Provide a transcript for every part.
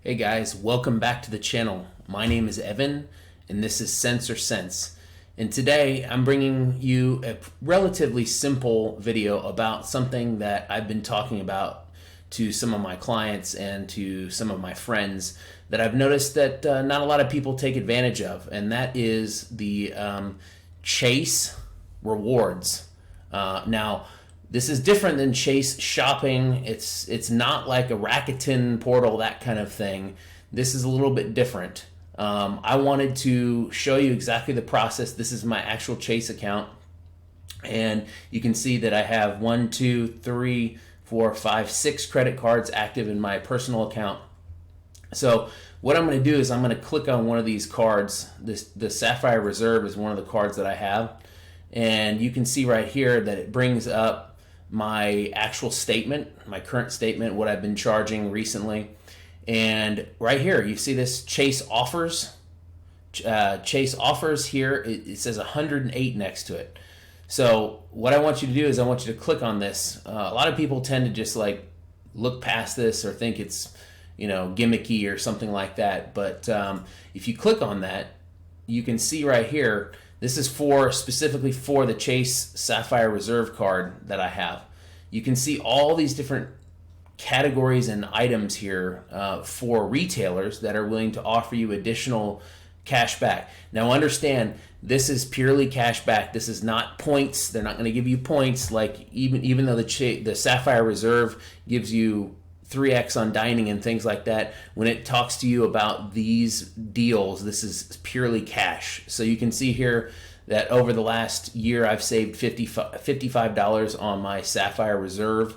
Hey guys, welcome back to the channel. My name is Evan and this is Sense or Sense. And today I'm bringing you a relatively simple video about something that I've been talking about to some of my clients and to some of my friends that I've noticed that not a lot of people take advantage of, and that is the Chase rewards. Now, this is different than Chase shopping. It's not like a Rakuten portal, that kind of thing. This is a little bit different. I wanted to show you exactly the process. This is my actual Chase account. And you can see that I have 1, 2, 3, 4, 5, 6 credit cards active in my personal account. So what I'm going to do is I'm going to click on one of these cards. The Sapphire Reserve is one of the cards that I have. And you can see right here that it brings up my actual statement, my current statement, what I've been charging recently. And right here, you see this Chase offers. Chase offers here, it says 108 next to it. So what I want you to do is I want you to click on this. A lot of people tend to just like look past this or think it's, gimmicky or something like that. But if you click on that, you can see right here, this is specifically for the Chase Sapphire Reserve card that I have. You can see all these different categories and items here for retailers that are willing to offer you additional cash back. Now understand, this is purely cash back. This is not points. They're not going to give you points, like even though the Sapphire Reserve gives you 3x on dining and things like that. When it talks to you about these deals, this is purely cash. So you can see here that over the last year I've saved $55 on my Sapphire Reserve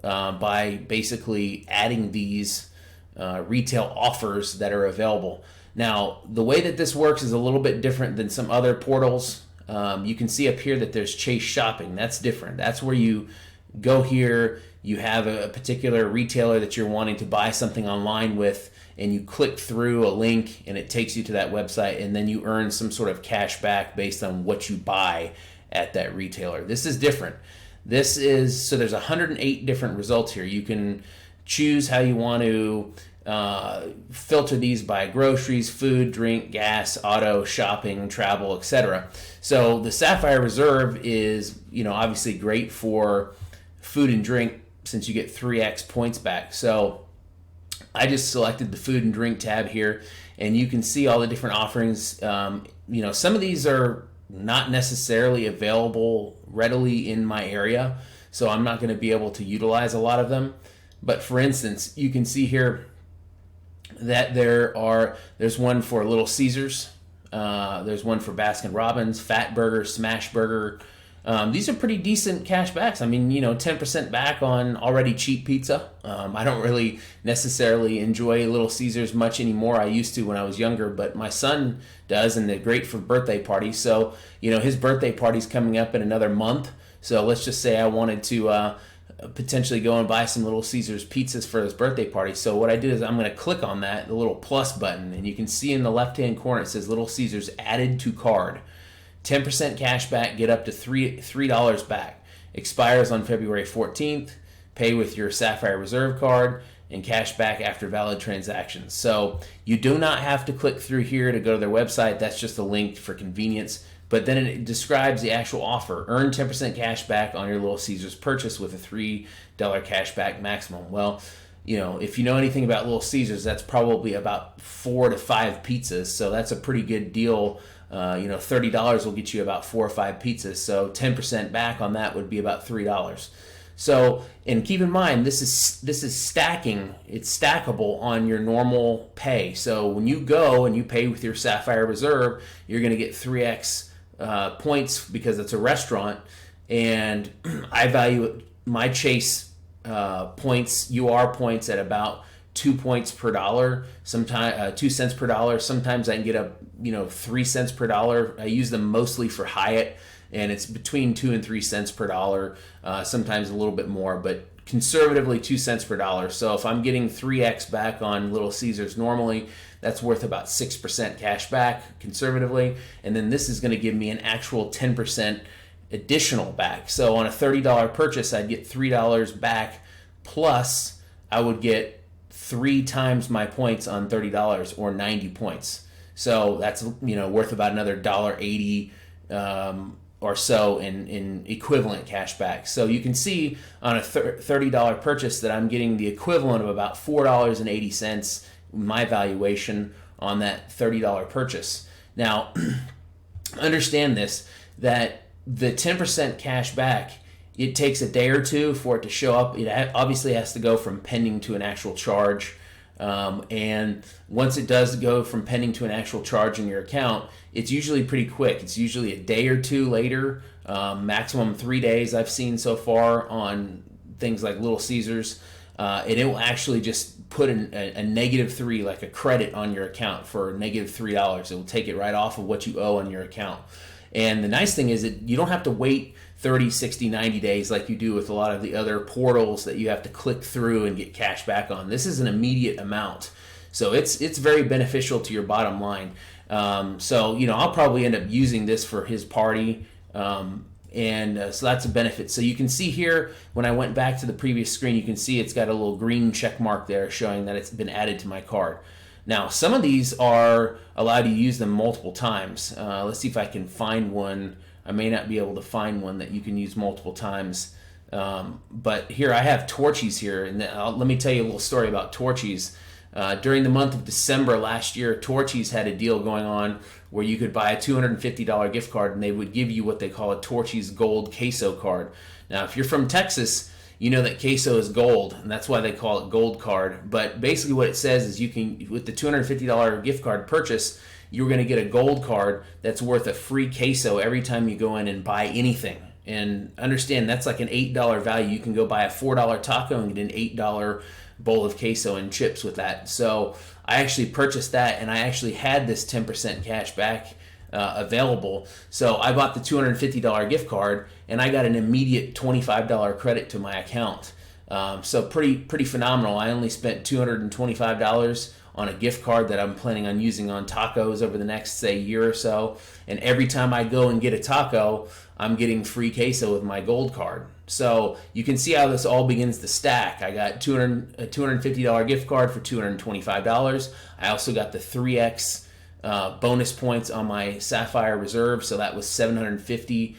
by basically adding these retail offers that are available. Now, the way that this works is a little bit different than some other portals. You can see up here that there's Chase Shopping. That's different. That's where you go here, you have a particular retailer that you're wanting to buy something online with, and you click through a link and it takes you to that website, and then you earn some sort of cash back based on what you buy at that retailer. This is different. So there's 108 different results here. You can choose how you want to filter these by groceries, food, drink, gas, auto, shopping, travel, etc. So the Sapphire Reserve is, obviously great for food and drink, since you get 3x points back. So I just selected the food and drink tab here, and you can see all the different offerings. Some of these are not necessarily available readily in my area, so I'm not going to be able to utilize a lot of them. But for instance, you can see here that there's one for Little Caesars, there's one for Baskin Robbins, Fat Burger, Smash Burger. These are pretty decent cash backs. 10% back on already cheap pizza. I don't really necessarily enjoy Little Caesars much anymore. I used to when I was younger, but my son does, and they're great for birthday parties. So, his birthday party's coming up in another month. So let's just say I wanted to potentially go and buy some Little Caesars pizzas for his birthday party. So what I did is I'm going to click on that, the little plus button, and you can see in the left-hand corner it says Little Caesars added to card. 10% cash back, get up to $3 back. Expires on February 14th. Pay with your Sapphire Reserve card and cash back after valid transactions. So you do not have to click through here to go to their website. That's just a link for convenience. But then it describes the actual offer. Earn 10% cash back on your Little Caesars purchase with a $3 cash back maximum. Well, if you know anything about Little Caesars, that's probably about 4 to 5 pizzas. So that's a pretty good deal. $30 will get you about 4 or 5 pizzas. So 10% back on that would be about $3. So, and keep in mind, this is stacking. It's stackable on your normal pay. So when you go and you pay with your Sapphire Reserve, you're going to get 3x points because it's a restaurant. And I value my Chase points, UR points, at about 2 points per dollar, sometimes 2 cents per dollar. Sometimes I can get up 3 cents per dollar. I use them mostly for Hyatt, and it's between 2 and 3 cents per dollar, sometimes a little bit more, but conservatively 2 cents per dollar. So if I'm getting 3x back on Little Caesars normally, that's worth about 6% cash back conservatively, and then this is going to give me an actual 10% additional back. So on a $30 purchase, I'd get $3 back, plus I would get 3 times my points on $30 or 90 points. So that's, worth about another $1.80 or so in equivalent cash back. So you can see on a $30 purchase that I'm getting the equivalent of about $4.80 my valuation on that $30 purchase. Now, understand this, that the 10% cash back, it takes a day or two for it to show up. It obviously has to go from pending to an actual charge. And once it does go from pending to an actual charge in your account, it's usually pretty quick. It's usually a day or two later, maximum 3 days I've seen so far on things like Little Caesars. And it will actually just put a -3, like a credit on your account for -$3. It will take it right off of what you owe on your account. And the nice thing is that you don't have to wait 30, 60, 90 days like you do with a lot of the other portals that you have to click through and get cash back on. This is an immediate amount. So it's very beneficial to your bottom line. So I'll probably end up using this for his party. So that's a benefit. So you can see here, when I went back to the previous screen, you can see it's got a little green check mark there showing that it's been added to my card. Now, some of these are allowed to use them multiple times. Let's see if I can find one. I may not be able to find one that you can use multiple times. But here I have Torchies here. And let me tell you a little story about Torchies. During the month of December last year, Torchies had a deal going on where you could buy a $250 gift card and they would give you what they call a Torchies Gold Queso card. Now, if you're from Texas, you know that queso is gold, and that's why they call it gold card. But basically what it says is you can, with the $250 gift card purchase, you're going to get a gold card that's worth a free queso every time you go in and buy anything. And understand, that's like an $8 value. You can go buy a $4 taco and get an $8 bowl of queso and chips with that. So I actually purchased that, and I actually had this 10% cash back available. So I bought the $250 gift card, and I got an immediate $25 credit to my account. So pretty phenomenal. I only spent $225 on a gift card that I'm planning on using on tacos over the next, say, year or so. And every time I go and get a taco, I'm getting free queso with my gold card. So you can see how this all begins to stack. I got a $250 gift card for $225. I also got the 3x bonus points on my Sapphire Reserve, so that was 750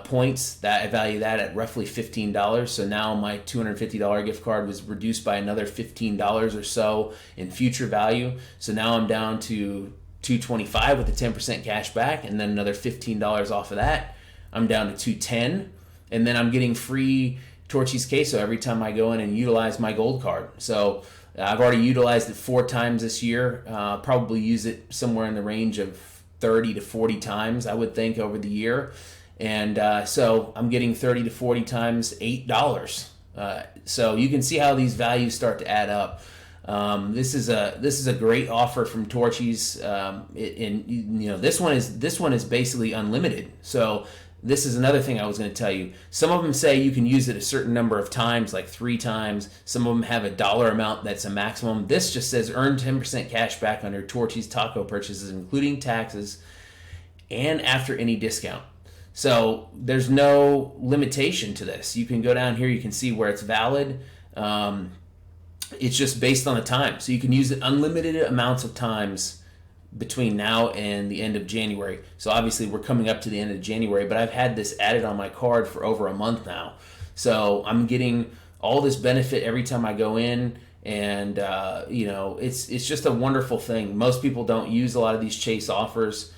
points. That I value that at roughly $15. So now my $250 gift card was reduced by another $15 or so in future value. So now I'm down to $225 with the 10% cash back, and then another $15 off of that. I'm down to $210, and then I'm getting free Torchies Queso every time I go in and utilize my gold card. So I've already utilized it 4 times this year. Probably use it somewhere in the range of 30 to 40 times, I would think, over the year. And so I'm getting 30 to 40 times $8. So you can see how these values start to add up. This is a great offer from Torchies. This one is basically unlimited. So this is another thing I was going to tell you. Some of them say you can use it a certain number of times, like 3 times. Some of them have a dollar amount that's a maximum. This just says earn 10% cash back on your Torchies taco purchases, including taxes, and after any discount. So there's no limitation to this. You can go down here, you can see where it's valid. It's just based on the time. So you can use it unlimited amounts of times between now and the end of January. So obviously we're coming up to the end of January, but I've had this added on my card for over a month now. So I'm getting all this benefit every time I go in, and it's just a wonderful thing. Most people don't use a lot of these chase offers.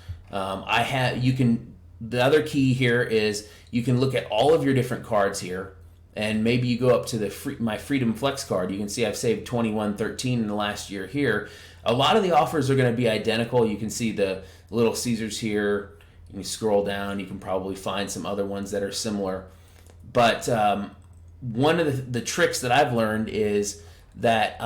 The other key here is you can look at all of your different cards here, and maybe you go up to my Freedom Flex card. You can see I've saved $21.13 in the last year here. A lot of the offers are going to be identical. You can see the Little Caesars here. You can scroll down. You can probably find some other ones that are similar. But one of the tricks that I've learned is that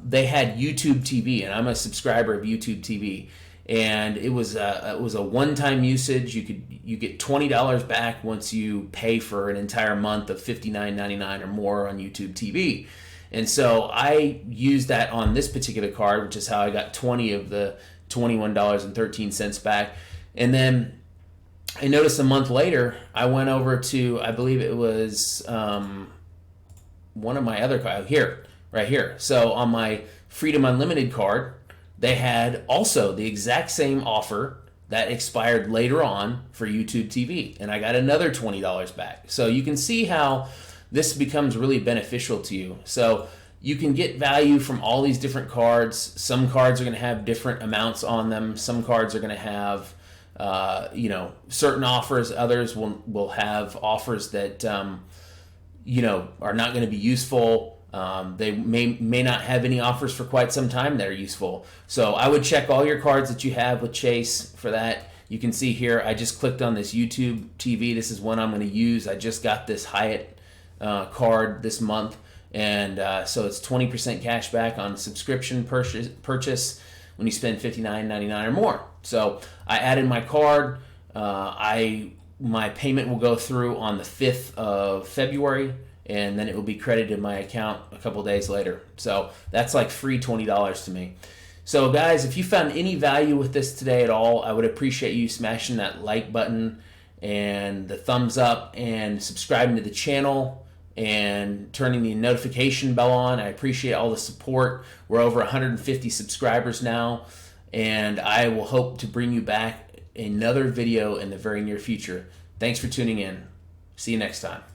they had YouTube TV, and I'm a subscriber of YouTube TV. And it was a one-time usage. You get $20 back once you pay for an entire month of $59.99 or more on YouTube TV. And so I used that on this particular card, which is how I got 20 of the $21.13 back. And then I noticed a month later, I went over to, I believe it was one of my other cards here, right here. So on my Freedom Unlimited card, they had also the exact same offer that expired later on for YouTube TV, and I got another $20 back. So you can see how this becomes really beneficial to you. So you can get value from all these different cards. Some cards are going to have different amounts on them. Some cards are going to have certain offers. Others will have offers that are not going to be useful. They may not have any offers for quite some time that are useful. So I would check all your cards that you have with Chase for that. You can see here, I just clicked on this YouTube TV. This is one I'm going to use. I just got this Hyatt card this month. And so it's 20% cash back on subscription purchase when you spend $59.99 or more. So I added my card. My payment will go through on the 5th of February, and then it will be credited my account a couple days later. So that's like free $20 to me. So guys, if you found any value with this today at all, I would appreciate you smashing that like button and the thumbs up and subscribing to the channel and turning the notification bell on. I appreciate all the support. We're over 150 subscribers now, and I will hope to bring you back another video in the very near future. Thanks for tuning in. See you next time.